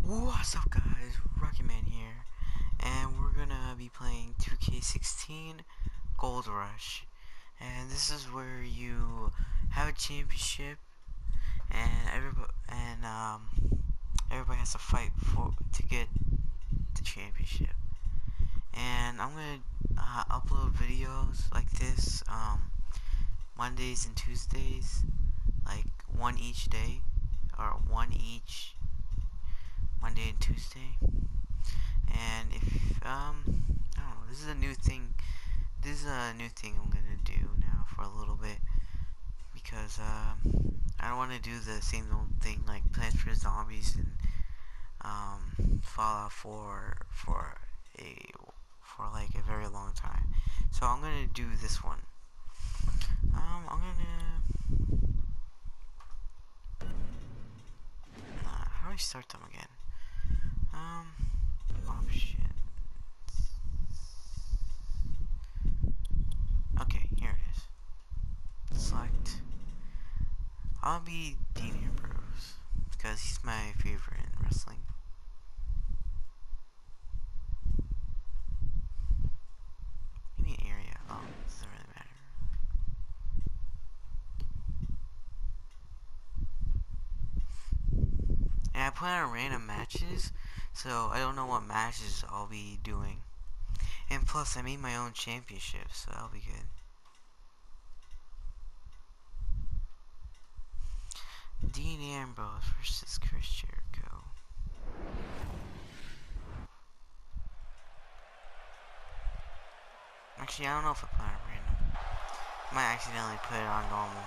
What's up guys, Rocky Man here, and we're gonna be playing 2K16 Gold Rush, and this is where you have a championship, and everybody has to fight to get the championship. And I'm gonna upload videos like this Mondays and Tuesdays, like one each day, or one each Monday and Tuesday. And if I don't know, this is a new thing. This is a new thing I'm gonna do now for a little bit, because I don't want to do the same old thing like Plants vs Zombies and Fallout 4 for like a very long time. So I'm gonna do this one. I'm gonna how do I start them again? Options. Okay, here it is. Select. I'll be Dean Ambrose because he's my favorite in wrestling. Give me an area. Oh, it doesn't really matter. And I put on random matches, so I don't know what matches I'll be doing. And plus, I made my own championship, so that'll be good. Dean Ambrose versus Chris Jericho. Actually, I don't know if I put it on random. I might accidentally put it on normal.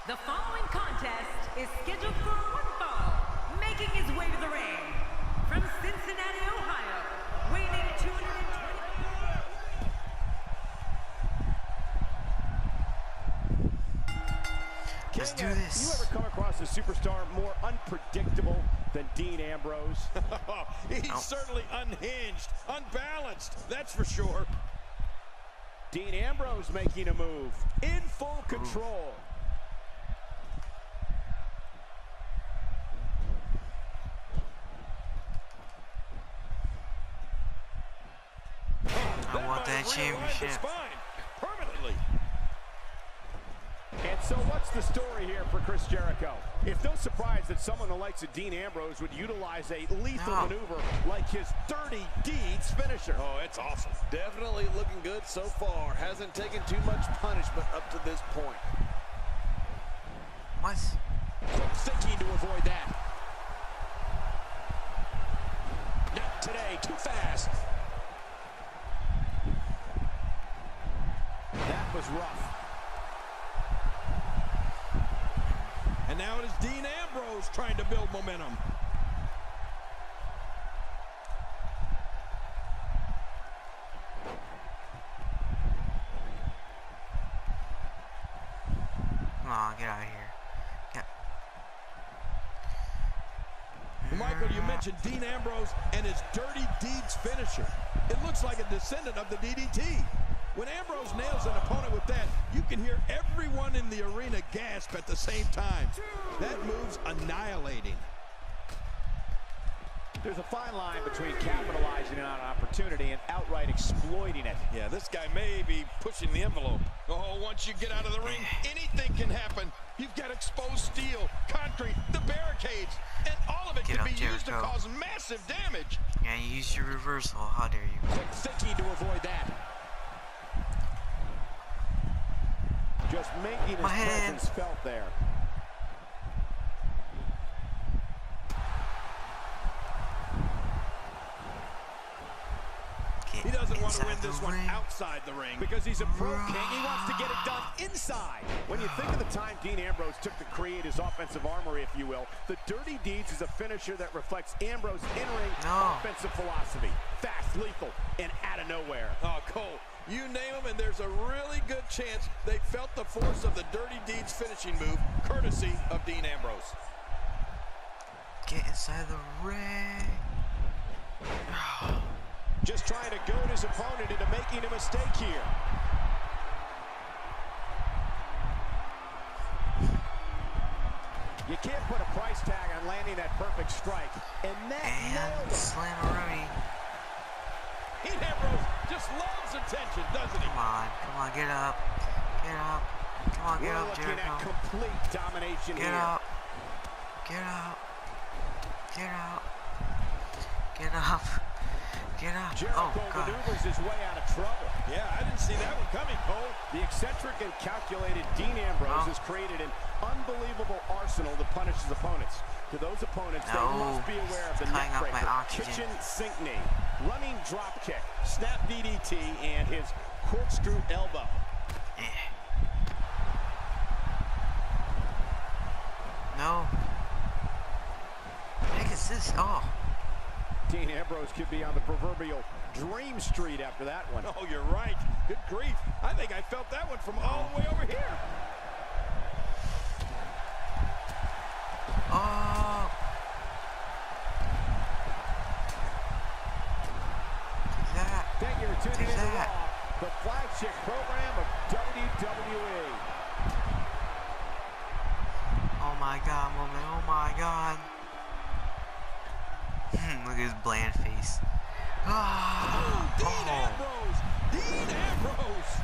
The following contest is scheduled for one fall, making his way to the ring from Cincinnati, Ohio, weighing 220. Let's do this. You ever come across a superstar more unpredictable than Dean Ambrose? He's certainly unhinged, unbalanced, that's for sure. Dean Ambrose making a move, in full control. I want that championship. Permanently. And so what's the story here for Chris Jericho? It's no surprise that someone the likes of Dean Ambrose would utilize a lethal maneuver like his Dirty Deeds finisher. Oh, it's awesome. Definitely looking good so far. Hasn't taken too much punishment up to this point. What? Quick thinking to avoid that. Not today, too fast. That was rough. And now it is Dean Ambrose trying to build momentum. Come on, get out of here. Michael, you mentioned Dean Ambrose and his Dirty Deeds finisher. It looks like a descendant of the DDT. When Ambrose nails an opponent with that, you can hear everyone in the arena gasp at the same time. That move's annihilating. There's a fine line between capitalizing on an opportunity and outright exploiting it. Yeah, this guy may be pushing the envelope. Oh, once you get out of the ring, anything can happen. You've got exposed steel, concrete, the barricades, and all of it can be used to cause massive damage. Yeah, you use your reversal. How dare you? Quick thinking to avoid that. Just making his presence felt there. He doesn't want to win this one outside the ring. Because he's a pro king, he wants to get it done inside. When you think of the time Dean Ambrose took to create his offensive armory, if you will, the Dirty Deeds is a finisher that reflects Ambrose's in-ring offensive philosophy. Fast, lethal, and out of nowhere. Oh, Cole, you name them, and there's a really good chance they felt the force of the Dirty Deeds finishing move, courtesy of Dean Ambrose. Get inside the ring. Just trying to goad his opponent into making a mistake here. put a price tag on landing that perfect strike. And that nailed him. Slammeroonie. Dean Ambrose just loves attention, doesn't he? Come on, get up. Get up. Come on, get We're up, looking Jericho. at complete domination Get here. up. Get up. Get up. Get up. Get up. Jericho Oh, God. maneuvers his way out of trouble. Yeah, I didn't see that one coming, Cole. The eccentric and calculated Dean Ambrose has created an unbelievable arsenal to punish his opponents. To those opponents, they must be aware of the neck breaker, kitchen sink knee, running drop kick, snap DDT, and his corkscrew elbow. No. What the heck is this? Oh. Dean Ambrose could be on the proverbial dream street after that one. Oh, you're right. Good grief. I think I felt that one from all the way over here. Oh. Take that. Thank you for tuning in to that. Raw, the flagship program of WWE. Oh my God, woman. Oh my God. Look at his bland face. Oh, Dean Ambrose! Dean Ambrose!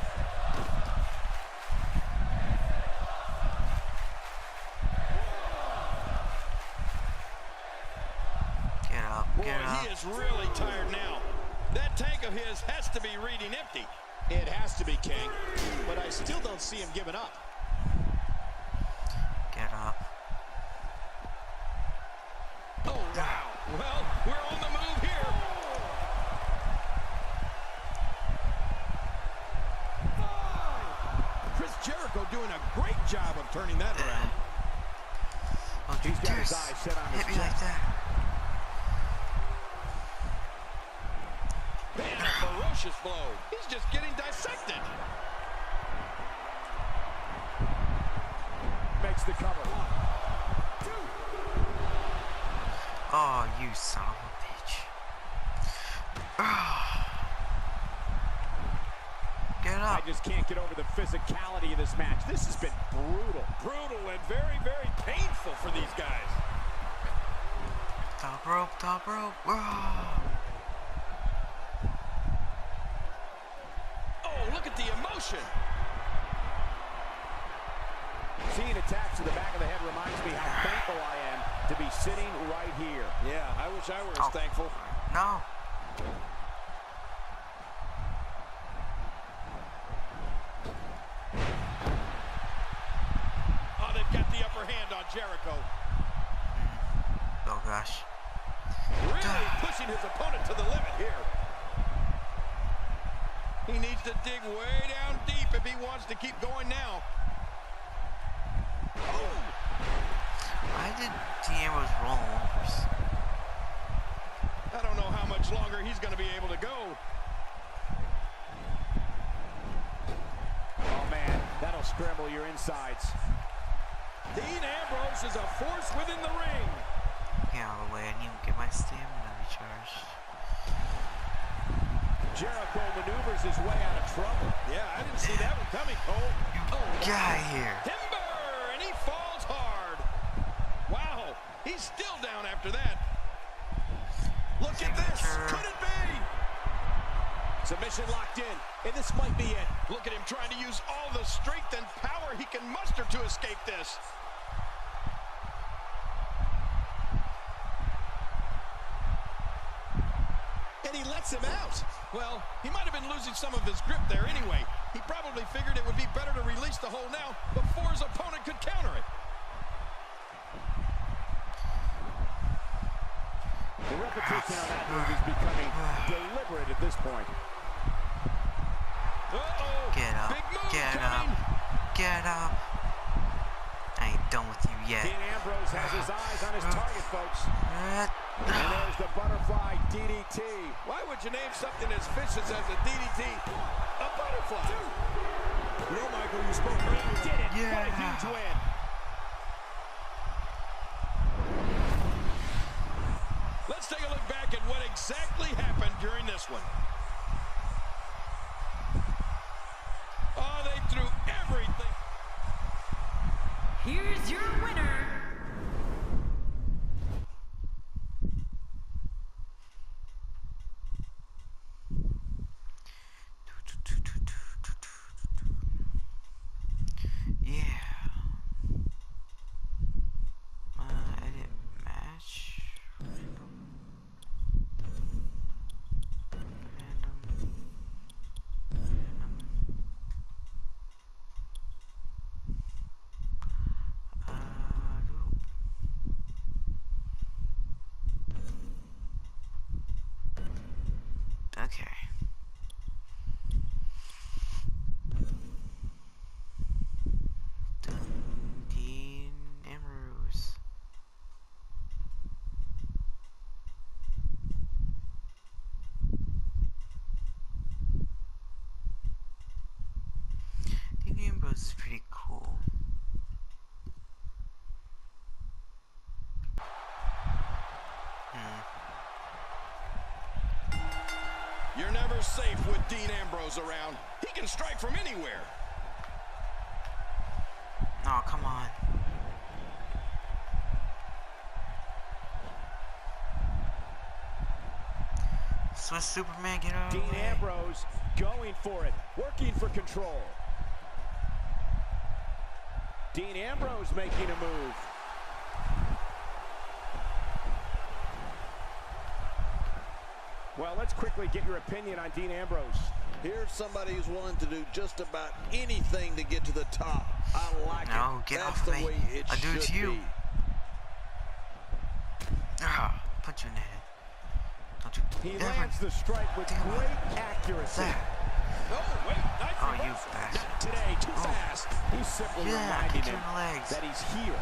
Get up, Boy, get up. he is really tired now. That tank of his has to be reading empty. It has to be, King, but I still don't see him giving up. Get up. Oh, wow. Well, we're on the move here. Chris Jericho doing a great job of turning that around. Oh, He's got his eyes set on his hit me like chest. that. Man, a ferocious blow. He's just getting dissected. Makes the cover. Oh, you son of a bitch. Get I up. just can't get over the physicality of this match. This has been brutal. Brutal and very, very painful for these guys. Top rope, top rope. Oh, look at the emotion. Seeing attacks to the back of the head reminds me how thankful I am to be sitting right here. Yeah, I wish I were as thankful. No. Oh, they've got the upper hand on Jericho. Oh, gosh. Really pushing his opponent to the limit here. He needs to dig way down deep if he wants to keep going now. Oh! Why did Dean Ambrose roll overs? I don't know how much longer he's going to be able to go. Oh, man, that'll scramble your insides. Dean Ambrose is a force within the ring. Get out of the way. I need to get my stamina recharged. Jericho maneuvers his way out of trouble. Yeah, I didn't see that one coming, Cole. Oh, Get out of here. timber, and he falls hard. Wow, he's still down after that. Look at this. Could it be? Submission locked in, and this might be it. Look at him trying to use all the strength and power he can muster to escape this. And he lets him out. Well, he might have been losing some of his grip there anyway. He probably figured it would be better to release the hold now before his opponent could counter it. The repetition on that move is becoming deliberate at this point. Uh-oh. Get up. Big move Get coming. up. Get up. I ain't done with you yet. Dean Ambrose has his eyes on his target, folks. Uh, And there's the butterfly DDT. Why would you name something as vicious as a DDT a butterfly? You know, Michael, you spoke earlier. You did it. Yeah. What a huge win. Let's take a look back at what exactly happened during this one. Oh, they threw everything. Here's your winner, Okay. Dean Ambrose. Dean Ambrose is pretty cool. You're never safe with Dean Ambrose around. He can strike from anywhere. Oh, come on. Swiss Superman, get out of the Dean way. Ambrose going for it, working for control. Dean Ambrose making a move. Well, let's quickly get your opinion on Dean Ambrose. Here's somebody who's willing to do just about anything to get to the top. I like it. No, get That's off the me. way it I'll do it should to you. be. Ah, punch you in the head. Don't you He ever lands the strike with think great about accuracy. that. Oh, wait. Nice Oh, you reversal. bastard. Not today, too Oh. fast. He's simply Yeah, reminding kick you him in the legs. that he's here.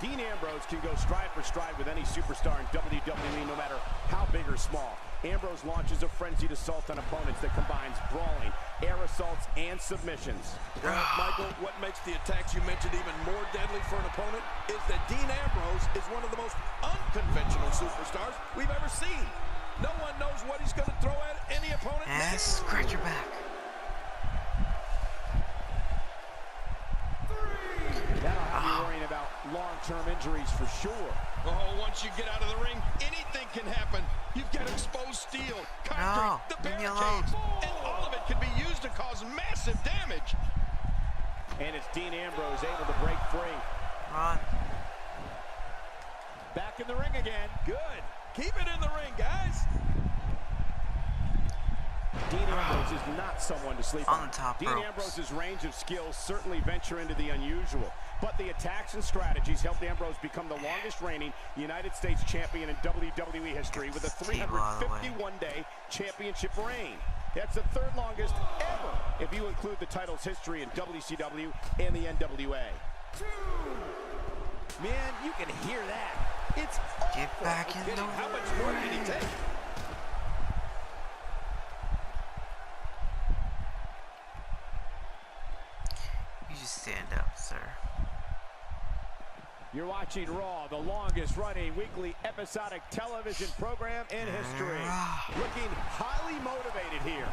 Dean Ambrose can go stride for stride with any superstar in WWE, no matter how big or small. Ambrose launches a frenzied assault on opponents that combines brawling, air assaults, and submissions. Well, Michael, what makes the attacks you mentioned even more deadly for an opponent is that Dean Ambrose is one of the most unconventional superstars we've ever seen. No one knows what he's going to throw at any opponent And next. scratch your back. That'll have you worrying about long-term injuries for sure. Oh, once you get out of the ring, anything can happen. You've got exposed steel, concrete, the leave me alone. barricades, and all of it can be used to cause massive damage. And it's Dean Ambrose able to break free. Run. Back in the ring again. Good. Keep it in the ring, guys. Dean Ambrose is not someone to sleep On on. the top Dean ropes. Ambrose's range of skills certainly venture into the unusual, but the attacks and strategies helped Ambrose become the longest reigning United States champion in WWE history with a Table out of the way. 351-day championship reign. That's the third longest ever if you include the title's history in WCW and the NWA. Man, you can hear that. It's Get awful. back in the How much more did he take? You just stand up, sir. You're watching Raw, the longest running weekly episodic television program in history. Looking highly motivated here.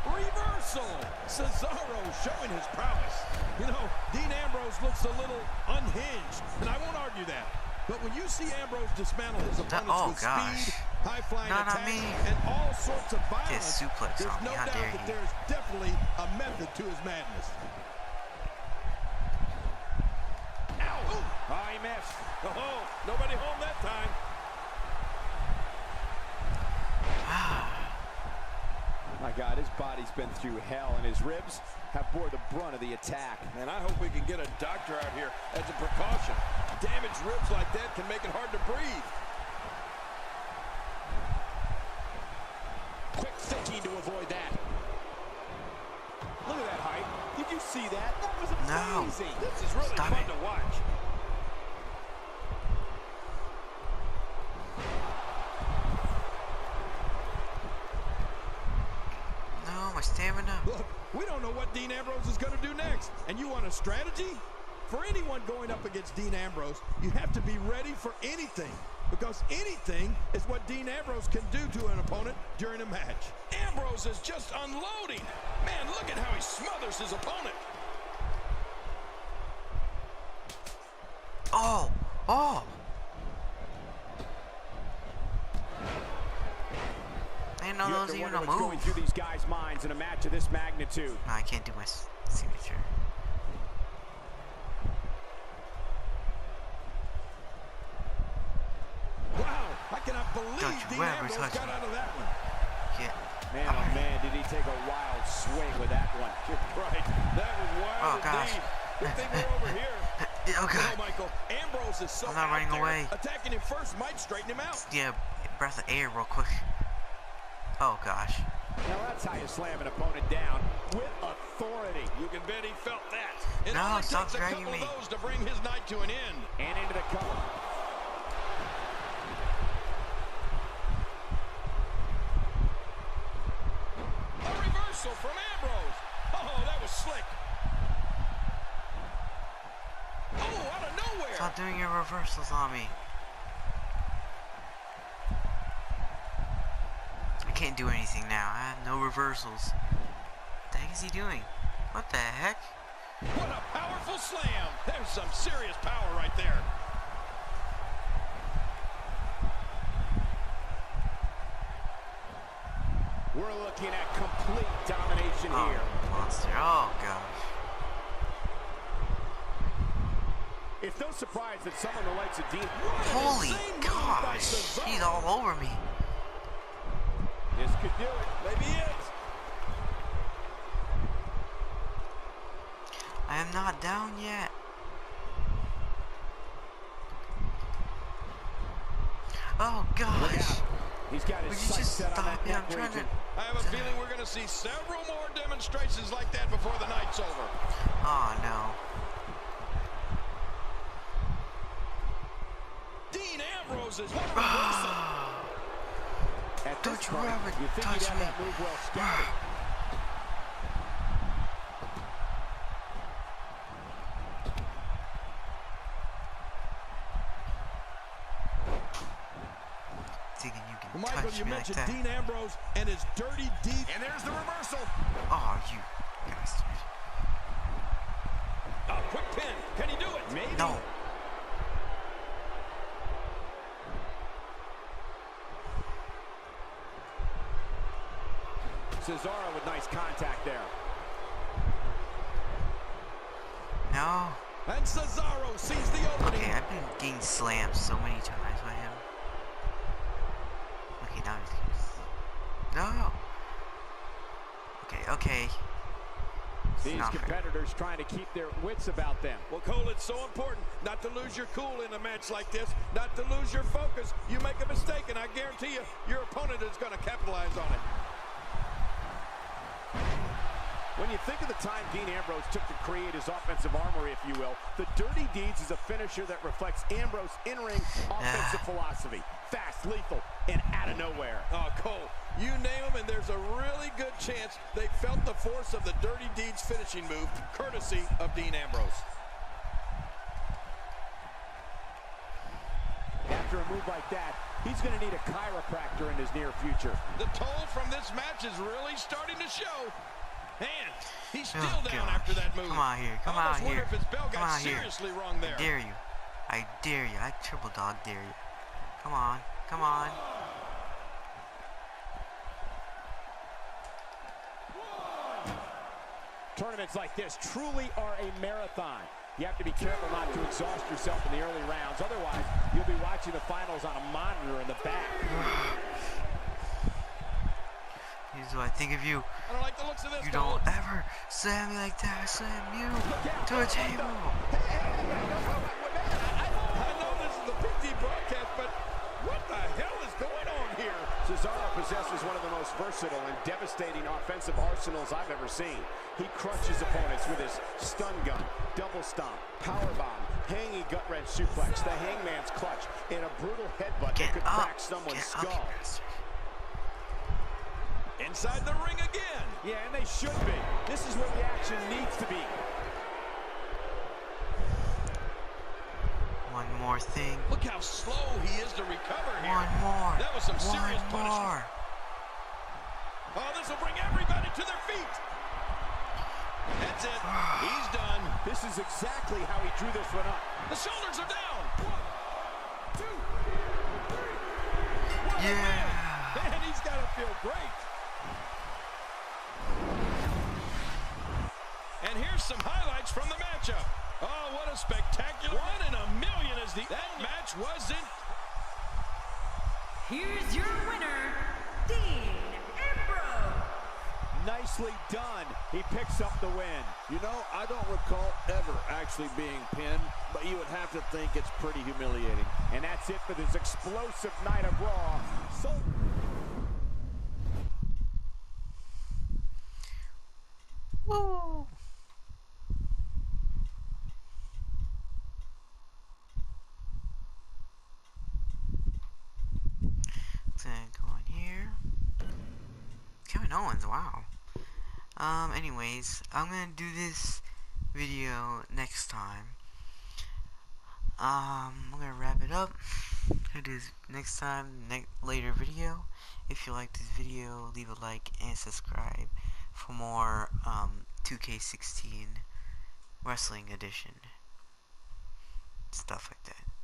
Reversal. Cesaro showing his prowess. You know, Dean Ambrose looks a little unhinged, and I won't argue that. But when you see Ambrose dismantle his opponents with speed, high-flying attacks, and all sorts of violence, suplex there's on me. no How doubt dare that you. there's definitely a method to his madness. Ow! Ooh. Oh, he missed. Oh, nobody home that time. My God, his body's been through hell, and his ribs have bore the brunt of the attack. And I hope we can get a doctor out here as a precaution. Damaged ribs like that can make it hard to breathe. Quick thinking to avoid that. Look at that height. Did you see that? That was amazing. No. This is really Stop fun it. to watch. No, my stamina. Look, we don't know what Dean Ambrose is going to do next. And you want a strategy? For anyone going up against Dean Ambrose, you have to be ready for anything. Because anything is what Dean Ambrose can do to an opponent during a match. Ambrose is just unloading. Man, look at how he smothers his opponent. Oh, oh. I didn't know You that have was to even wonder a what's going move. through these guys' minds in a match of this magnitude. No, I can't do my signature. Wow, I cannot believe Don't you Dean ever Ambrose touch got me. out of that one. Yeah. Man, oh man, did he take a wild swing with that one. You're right. That was wild indeed. gosh. Good thing we're over here. Oh god. No, Michael, Ambrose is so I'm not running out there. away. Attacking him first might straighten him out. Yeah, breath of air real quick. Oh gosh. Now that's how you slam an opponent down with authority. You can bet he felt that. It No, only stop takes a dragging couple me. of those to bring his night to an end. And into the cover. A reversal from Ambrose. Oh, that was slick. Oh, out of nowhere. Stop doing your reversals on me. I can't do anything now. I have no reversals. What the heck is he doing? What the heck? What a powerful slam. There's some serious power right there. We're looking at complete domination Oh, here. monster. Oh gosh. It's no surprise that someone the likes of Dean... Holy gosh. He's all over me. This could do it. Maybe it. I am not down yet. Oh Look gosh. out. He's got his Would you sights just set on stop that me? I'm neck trying to... region. I have a feeling we're going to see several more demonstrations like that before the night's over. Oh no. Dean Ambrose is one reversal. At Don't this you point, ever you think touch he'd have me. that move well scouted. Thinking you can Michael, touch you me like mentioned that. Dean Ambrose and his dirty deeds. And there's the reversal. Oh, you bastard. A quick pin. Can he do it? Maybe. No. Cesaro with nice contact there. No. And Cesaro sees the opening. Okay, I've been getting slammed so many times by him. Okay, now he's... No. Okay, okay. These Not fair. competitors trying to keep their wits about them. Well, Cole, it's so important not to lose your cool in a match like this, not to lose your focus. You make a mistake, and I guarantee you, your opponent is going to capitalize on it. When you think of the time Dean Ambrose took to create his offensive armory, if you will, the Dirty Deeds is a finisher that reflects Ambrose in-ring offensive philosophy. Fast, lethal, and out of nowhere. Oh, Cole, you name them, and there's a really good chance they felt the force of the Dirty Deeds finishing move, courtesy of Dean Ambrose. After a move like that, he's going to need a chiropractor in his near future. The toll from this match is really starting to show. And he's still Oh, down gosh. after that move. Come out here. Come I almost out wonder here. if his bell Come got out here. seriously wrong there. I dare you. I dare you. I triple dog dare you. Come on. Come on. Tournaments like this truly are a marathon. You have to be careful not to exhaust yourself in the early rounds. Otherwise, you'll be watching the finals on a monitor in the back. Here's what I think of you. I don't like the looks of this. You Cole. don't ever slam me like that. I slam you to a table. I know this is the PT broadcast, but what the hell is going on here? Cesaro possesses one of the most versatile and devastating offensive arsenals I've ever seen. He crushes opponents with his stun gun, double stomp, powerbomb, hanging gut wrench suplex, the hangman's clutch, and a brutal headbutt that could crack someone's skull. Inside the ring again. Yeah, and they should be. This is where the action needs to be. One more thing. Look how slow he is to recover here. One more. That was some serious One more. punishment. Oh, this will bring everybody to their feet. That's it. He's done. This is exactly how he drew this one up. The shoulders are down. 1, 2, 3. Yeah. Man, he's got to feel great. And here's some highlights from the matchup. Oh, what a spectacular 1 in a million as that match was in. Here's your winner, Dean Ambrose. Nicely done. He picks up the win. You know, I don't recall ever actually being pinned, but you would have to think it's pretty humiliating. And that's it for this explosive night of Raw. So Woo! Then go in here. Kevin Owens, wow. Anyways, I'm gonna do this video next time. I'm gonna wrap it up. I'm gonna do this next time, later video. If you like this video, leave a like and subscribe for more 2K16 Wrestling Edition stuff like that.